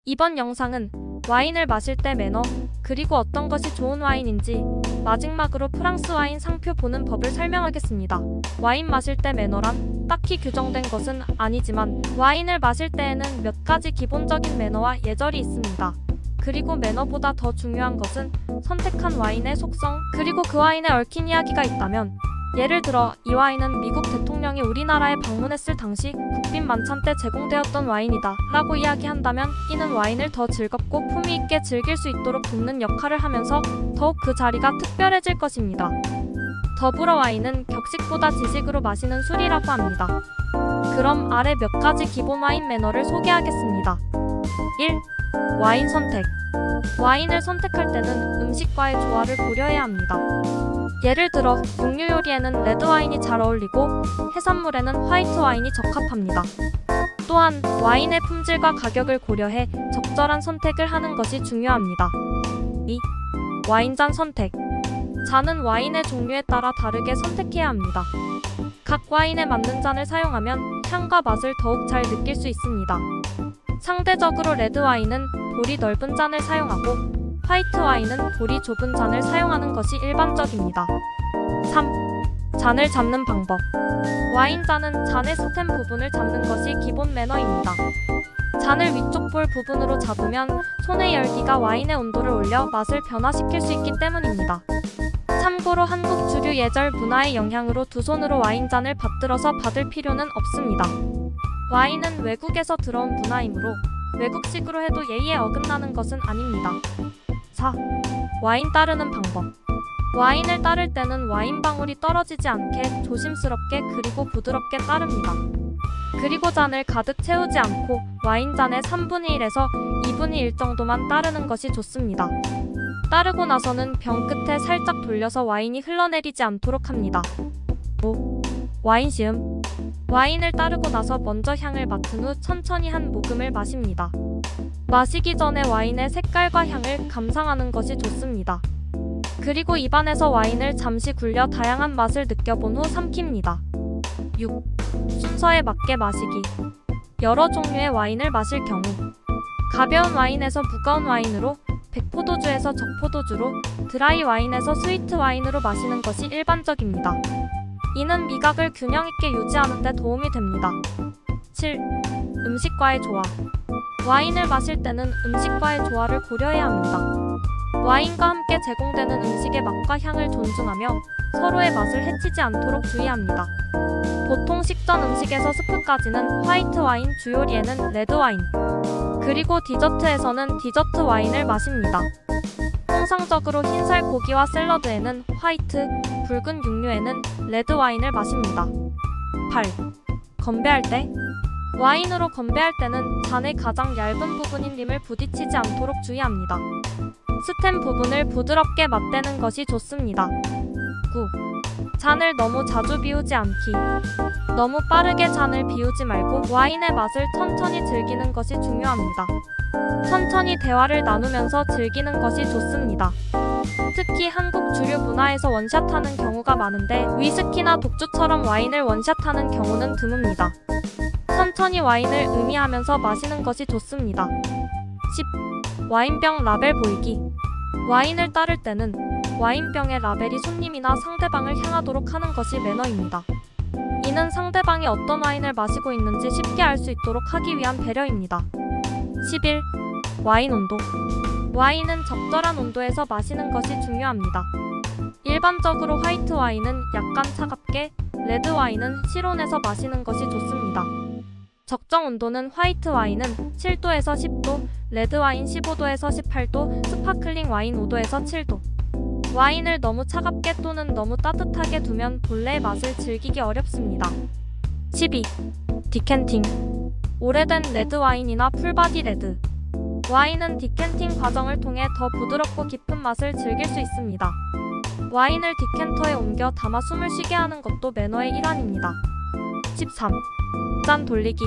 이번 영상은 와인을 마실 때 매너, 그리고 어떤 것이 좋은 와인인지, 마지막으로 프랑스 와인 상표 보는 법을 설명하겠습니다. 와인 마실 때 매너란 딱히 규정된 것은 아니지만 와인을 마실 때에는 몇 가지 기본적인 매너와 예절이 있습니다. 그리고 매너보다 더 중요한 것은 선택한 와인의 속성, 그리고 그 와인에 얽힌 이야기가 있다면, 예를 들어 이 와인은 미국 대통령이 우리나라에 방문했을 당시 국빈 만찬 때 제공되었던 와인이다 라고 이야기한다면, 이는 와인을 더 즐겁고 품위 있게 즐길 수 있도록 돕는 역할을 하면서 더욱 그 자리가 특별해질 것입니다. 더불어 와인은 격식보다 지식으로 마시는 술이라고 합니다. 그럼 아래 몇 가지 기본 와인 매너를 소개하겠습니다. 1. 와인 선택. 와인을 선택할 때는 음식과의 조화를 고려해야 합니다. 예를 들어 육류 요리에는 레드 와인이 잘 어울리고 해산물에는 화이트 와인이 적합합니다. 또한 와인의 품질과 가격을 고려해 적절한 선택을 하는 것이 중요합니다. 2. 와인잔 선택. 잔은 와인의 종류에 따라 다르게 선택해야 합니다. 각 와인에 맞는 잔을 사용하면 향과 맛을 더욱 잘 느낄 수 있습니다. 상대적으로 레드 와인은 볼이 넓은 잔을 사용하고 화이트 와인은 볼이 좁은 잔을 사용하는 것이 일반적입니다. 3. 잔을 잡는 방법. 와인잔은 잔의 스템 부분을 잡는 것이 기본 매너입니다. 잔을 위쪽 볼 부분으로 잡으면 손의 열기가 와인의 온도를 올려 맛을 변화시킬 수 있기 때문입니다. 참고로 한국 주류 예절 문화의 영향으로 두 손으로 와인잔을 받들어서 받을 필요는 없습니다. 와인은 외국에서 들어온 문화이므로 외국식으로 해도 예의에 어긋나는 것은 아닙니다. 4. 와인 따르는 방법. 와인을 따를 때는 와인 방울이 떨어지지 않게 조심스럽게 그리고 부드럽게 따릅니다. 그리고 잔을 가득 채우지 않고 와인잔의 3분의 1에서 2분의 1 정도만 따르는 것이 좋습니다. 따르고 나서는 병 끝에 살짝 돌려서 와인이 흘러내리지 않도록 합니다. 5. 와인 시음. 와인을 따르고 나서 먼저 향을 맡은 후 천천히 한 모금을 마십니다. 마시기 전에 와인의 색깔과 향을 감상하는 것이 좋습니다. 그리고 입안에서 와인을 잠시 굴려 다양한 맛을 느껴본 후 삼킵니다. 6. 순서에 맞게 마시기. 여러 종류의 와인을 마실 경우 가벼운 와인에서 무거운 와인으로, 백포도주에서 적포도주로, 드라이 와인에서 스위트 와인으로 마시는 것이 일반적입니다. 이는 미각을 균형 있게 유지하는 데 도움이 됩니다. 7. 음식과의 조화. 와인을 마실 때는 음식과의 조화를 고려해야 합니다. 와인과 함께 제공되는 음식의 맛과 향을 존중하며 서로의 맛을 해치지 않도록 주의합니다. 보통 식전 음식에서 스프까지는 화이트 와인, 주요리에는 레드 와인, 그리고 디저트에서는 디저트 와인을 마십니다. 통상적으로 흰살 고기와 샐러드에는 화이트, 붉은 육류에는 레드 와인을 마십니다. 8. 건배할 때. 와인으로 건배할 때는 잔의 가장 얇은 부분인 림을 부딪히지 않도록 주의합니다. 스템 부분을 부드럽게 맞대는 것이 좋습니다. 9. 잔을 너무 자주 비우지 않기. 너무 빠르게 잔을 비우지 말고 와인의 맛을 천천히 즐기는 것이 중요합니다. 천천히 대화를 나누면서 즐기는 것이 좋습니다. 특히 한국 주류 문화에서 원샷하는 경우가 많은데 위스키나 독주처럼 와인을 원샷하는 경우는 드뭅니다. 천천히 와인을 음미하면서 마시는 것이 좋습니다. 10. 와인병 라벨 보이기. 와인을 따를 때는 와인병의 라벨이 손님이나 상대방을 향하도록 하는 것이 매너입니다. 이는 상대방이 어떤 와인을 마시고 있는지 쉽게 알 수 있도록 하기 위한 배려입니다. 11. 와인 온도. 와인은 적절한 온도에서 마시는 것이 중요합니다. 일반적으로 화이트 와인은 약간 차갑게, 레드 와인은 실온에서 마시는 것이 좋습니다. 적정 온도는 화이트 와인은 7도에서 10도, 레드 와인 15도에서 18도, 스파클링 와인 5도에서 7도. 와인을 너무 차갑게 또는 너무 따뜻하게 두면 본래의 맛을 즐기기 어렵습니다. 12. 디캔팅. 오래된 레드 와인이나 풀바디 레드 와인은 디캔팅 과정을 통해 더 부드럽고 깊은 맛을 즐길 수 있습니다. 와인을 디캔터에 옮겨 담아 숨을 쉬게 하는 것도 매너의 일환입니다. 13. 잔 돌리기.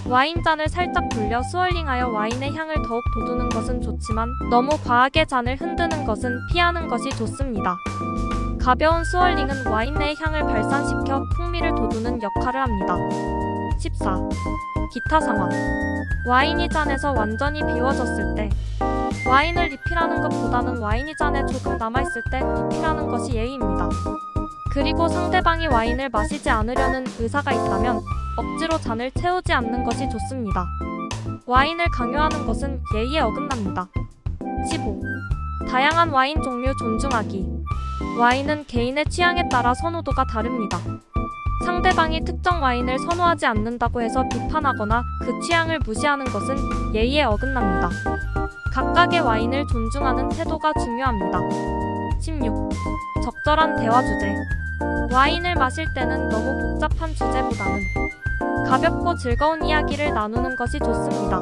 와인잔을 살짝 돌려 스월링하여 와인의 향을 더욱 돋우는 것은 좋지만 너무 과하게 잔을 흔드는 것은 피하는 것이 좋습니다. 가벼운 스월링은 와인 내의 향을 발산시켜 풍미를 돋우는 역할을 합니다. 14. 기타 상황. 와인이 잔에서 완전히 비워졌을 때 와인을 리필하는 것보다는 와인이 잔에 조금 남아있을 때 리필하는 것이 예의입니다. 그리고 상대방이 와인을 마시지 않으려는 의사가 있다면 억지로 잔을 채우지 않는 것이 좋습니다. 와인을 강요하는 것은 예의에 어긋납니다. 15. 다양한 와인 종류 존중하기. 와인은 개인의 취향에 따라 선호도가 다릅니다. 상대방이 특정 와인을 선호하지 않는다고 해서 비판하거나 그 취향을 무시하는 것은 예의에 어긋납니다. 각각의 와인을 존중하는 태도가 중요합니다. 16. 적절한 대화 주제. 와인을 마실 때는 너무 복잡한 주제보다는 가볍고 즐거운 이야기를 나누는 것이 좋습니다.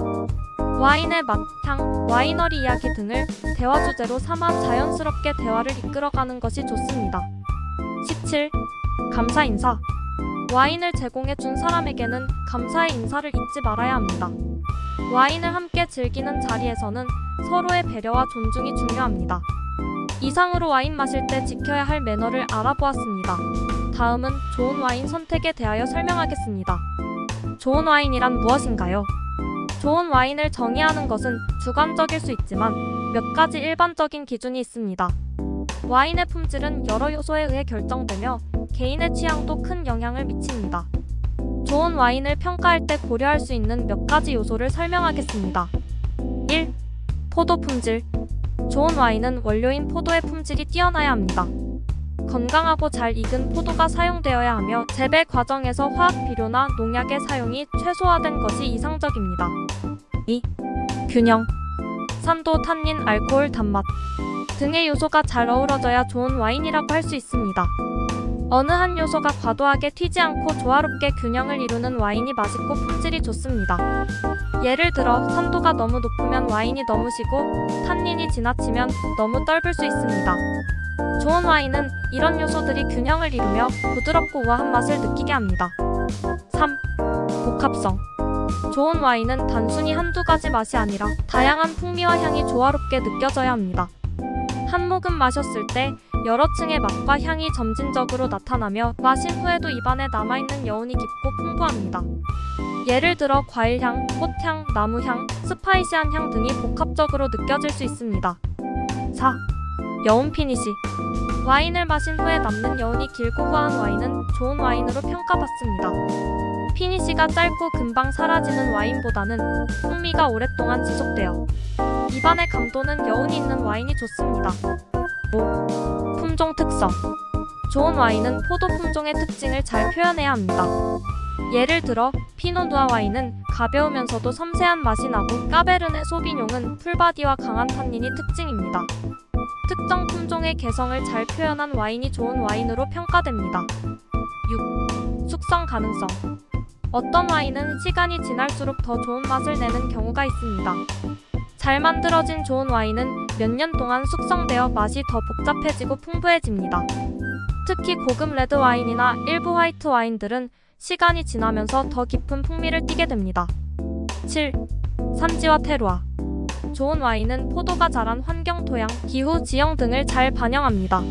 와인의 맛, 향, 와이너리 이야기 등을 대화 주제로 삼아 자연스럽게 대화를 이끌어가는 것이 좋습니다. 17. 감사 인사. 와인을 제공해 준 사람에게는 감사의 인사를 잊지 말아야 합니다. 와인을 함께 즐기는 자리에서는 서로의 배려와 존중이 중요합니다. 이상으로 와인 마실 때 지켜야 할 매너를 알아보았습니다. 다음은 좋은 와인 선택에 대하여 설명하겠습니다. 좋은 와인이란 무엇인가요? 좋은 와인을 정의하는 것은 주관적일 수 있지만 몇 가지 일반적인 기준이 있습니다. 와인의 품질은 여러 요소에 의해 결정되며 개인의 취향도 큰 영향을 미칩니다. 좋은 와인을 평가할 때 고려할 수 있는 몇 가지 요소를 설명하겠습니다. 1. 포도 품질. 좋은 와인은 원료인 포도의 품질이 뛰어나야 합니다. 건강하고 잘 익은 포도가 사용되어야 하며 재배 과정에서 화학 비료나 농약의 사용이 최소화된 것이 이상적입니다. 2. 균형. 산도, 탄닌, 알코올, 단맛 등의 요소가 잘 어우러져야 좋은 와인이라고 할 수 있습니다. 어느 한 요소가 과도하게 튀지 않고 조화롭게 균형을 이루는 와인이 맛있고 품질이 좋습니다. 예를 들어 산도가 너무 높으면 와인이 너무 시고 탄닌이 지나치면 너무 떫을 수 있습니다. 좋은 와인은 이런 요소들이 균형을 이루며 부드럽고 우아한 맛을 느끼게 합니다. 3. 복합성. 좋은 와인은 단순히 한두 가지 맛이 아니라 다양한 풍미와 향이 조화롭게 느껴져야 합니다. 한 모금 마셨을 때 여러 층의 맛과 향이 점진적으로 나타나며 마신 후에도 입안에 남아있는 여운이 깊고 풍부합니다. 예를 들어 과일향, 꽃향, 나무향, 스파이시한 향 등이 복합적으로 느껴질 수 있습니다. 4. 여운 피니시. 와인을 마신 후에 남는 여운이 길고 후한 와인은 좋은 와인으로 평가받습니다. 피니시가 짧고 금방 사라지는 와인보다는 풍미가 오랫동안 지속되어 입안의 감도는 여운이 있는 와인이 좋습니다. 5. 품종 특성. 좋은 와인은 포도 품종의 특징을 잘 표현해야 합니다. 예를 들어 피노누아 와인은 가벼우면서도 섬세한 맛이 나고 까베르네 소비뇽은 풀바디와 강한 탄닌이 특징입니다. 특정 품종의 개성을 잘 표현한 와인이 좋은 와인으로 평가됩니다. 6. 숙성 가능성. 어떤 와인은 시간이 지날수록 더 좋은 맛을 내는 경우가 있습니다. 잘 만들어진 좋은 와인은 몇 년 동안 숙성되어 맛이 더 복잡해지고 풍부해집니다. 특히 고급 레드 와인이나 일부 화이트 와인들은 시간이 지나면서 더 깊은 풍미를 띠게 됩니다. 7. 산지와 테루아. 좋은 와인은 포도가 자란 환경, 토양, 기후, 지형 등을 잘 반영합니다.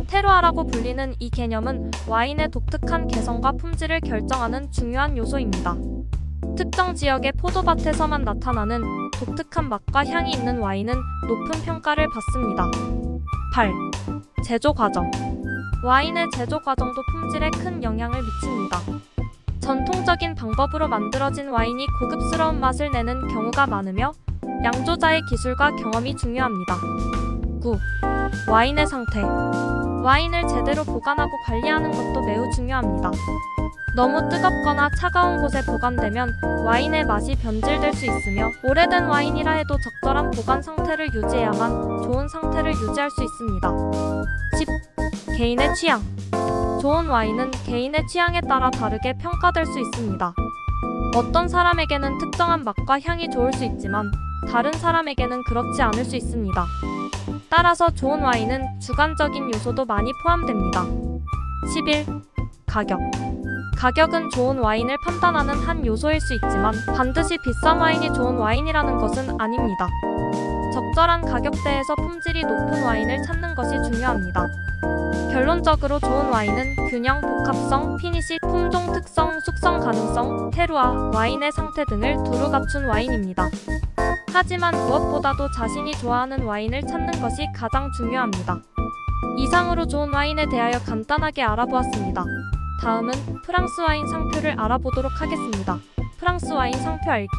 테루아라고 불리는 이 개념은 와인의 독특한 개성과 품질을 결정하는 중요한 요소입니다. 특정 지역의 포도밭에서만 나타나는 독특한 맛과 향이 있는 와인은 높은 평가를 받습니다. 8. 제조 과정. 와인의 제조 과정도 품질에 큰 영향을 미칩니다. 전통적인 방법으로 만들어진 와인이 고급스러운 맛을 내는 경우가 많으며 양조자의 기술과 경험이 중요합니다. 9. 와인의 상태. 와인을 제대로 보관하고 관리하는 것도 매우 중요합니다. 너무 뜨겁거나 차가운 곳에 보관되면 와인의 맛이 변질될 수 있으며 오래된 와인이라 해도 적절한 보관 상태를 유지해야만 좋은 상태를 유지할 수 있습니다. 10. 개인의 취향. 좋은 와인은 개인의 취향에 따라 다르게 평가될 수 있습니다. 어떤 사람에게는 특정한 맛과 향이 좋을 수 있지만 다른 사람에게는 그렇지 않을 수 있습니다. 따라서 좋은 와인은 주관적인 요소도 많이 포함됩니다. 11. 가격. 가격은 좋은 와인을 판단하는 한 요소일 수 있지만 반드시 비싼 와인이 좋은 와인이라는 것은 아닙니다. 적절한 가격대에서 품질이 높은 와인을 찾는 것이 중요합니다. 결론적으로 좋은 와인은 균형, 복합성, 피니시, 품종 특성, 숙성 가능성, 테루아, 와인의 상태 등을 두루 갖춘 와인입니다. 하지만 무엇보다도 자신이 좋아하는 와인을 찾는 것이 가장 중요합니다. 이상으로 좋은 와인에 대하여 간단하게 알아보았습니다. 다음은 프랑스 와인 상표를 알아보도록 하겠습니다. 프랑스 와인 상표 알기.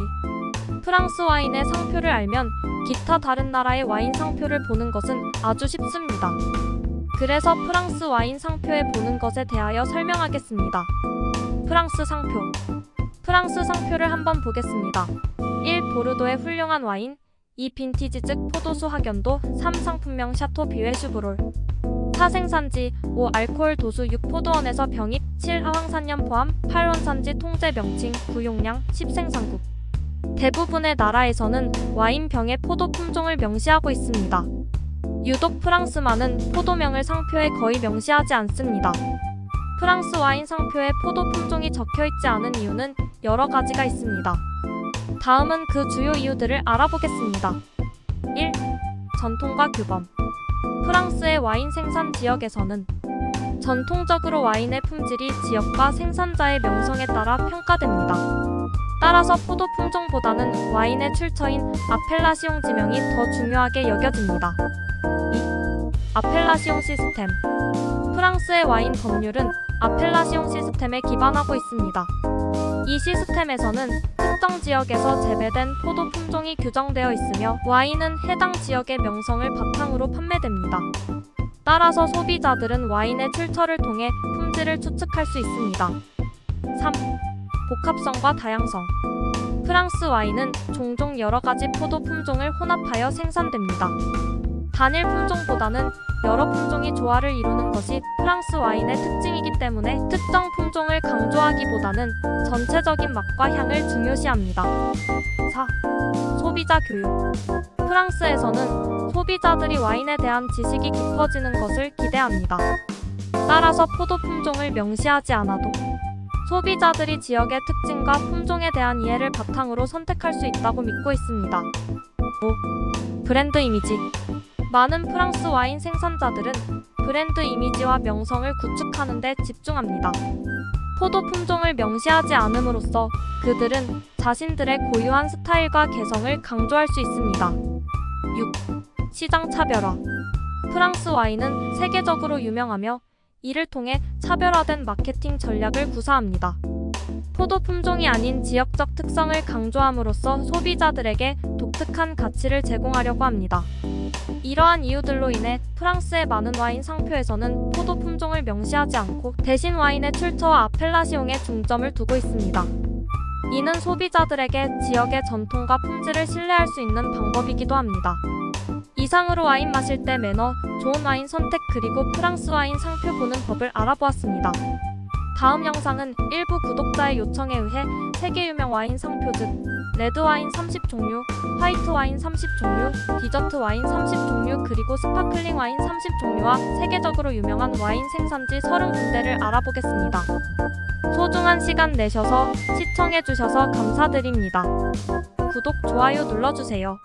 프랑스 와인의 상표를 알면 기타 다른 나라의 와인 상표를 보는 것은 아주 쉽습니다. 그래서 프랑스 와인 상표에 보는 것에 대하여 설명하겠습니다. 프랑스 상표. 프랑스 상표를 한번 보겠습니다. 1. 보르도의 훌륭한 와인. 2. 빈티지 즉 포도수 학연도. 3. 상품명 샤토 비웨 슈브롤. 4. 생산지. 5. 알코올 도수 6. 포도원에서 병입. 7. 하황산염 포함. 8. 원산지 통제 명칭. 9. 용량. 10. 생산국. 대부분의 나라에서는 와인병의 포도 품종을 명시하고 있습니다. 유독 프랑스만은 포도명을 상표에 거의 명시하지 않습니다. 프랑스 와인 상표에 포도 품종이 적혀있지 않은 이유는 여러 가지가 있습니다. 다음은 그 주요 이유들을 알아보겠습니다. 1. 전통과 규범. 프랑스의 와인 생산 지역에서는 전통적으로 와인의 품질이 지역과 생산자의 명성에 따라 평가됩니다. 따라서 포도 품종보다는 와인의 출처인 아펠라시옹 지명이 더 중요하게 여겨집니다. 2. 아펠라시옹 시스템. 프랑스의 와인 법률은 아펠라시옹 시스템에 기반하고 있습니다. 이 시스템에서는 특정 지역에서 재배된 포도 품종이 규정되어 있으며 와인은 해당 지역의 명성을 바탕으로 판매됩니다. 따라서 소비자들은 와인의 출처를 통해 품질을 추측할 수 있습니다. 3. 복합성과 다양성. 프랑스 와인은 종종 여러 가지 포도 품종을 혼합하여 생산됩니다. 단일 품종보다는 여러 품종이 조화를 이루는 것이 프랑스 와인의 특징이기 때문에 특정 품종을 강조하기보다는 전체적인 맛과 향을 중요시합니다. 4. 소비자 교육. 프랑스에서는 소비자들이 와인에 대한 지식이 깊어지는 것을 기대합니다. 따라서 포도 품종을 명시하지 않아도 소비자들이 지역의 특징과 품종에 대한 이해를 바탕으로 선택할 수 있다고 믿고 있습니다. 5. 브랜드 이미지. 많은 프랑스 와인 생산자들은 브랜드 이미지와 명성을 구축하는 데 집중합니다. 포도 품종을 명시하지 않음으로써 그들은 자신들의 고유한 스타일과 개성을 강조할 수 있습니다. 6. 시장 차별화. 프랑스 와인은 세계적으로 유명하며 이를 통해 차별화된 마케팅 전략을 구사합니다. 포도 품종이 아닌 지역적 특성을 강조함으로써 소비자들에게 독특한 가치를 제공하려고 합니다. 이러한 이유들로 인해 프랑스의 많은 와인 상표에서는 포도 품종을 명시하지 않고 대신 와인의 출처와 아펠라시옹에 중점을 두고 있습니다. 이는 소비자들에게 지역의 전통과 품질을 신뢰할 수 있는 방법이기도 합니다. 이상으로 와인 마실 때 매너, 좋은 와인 선택 그리고 프랑스 와인 상표 보는 법을 알아보았습니다. 다음 영상은 일부 구독자의 요청에 의해 세계 유명 와인 상표 즉 레드와인 30종류, 화이트와인 30종류, 디저트 와인 30종류 그리고 스파클링 와인 30종류와 세계적으로 유명한 와인 생산지 30군데를 알아보겠습니다. 소중한 시간 내셔서 시청해주셔서 감사드립니다. 구독, 좋아요 눌러주세요.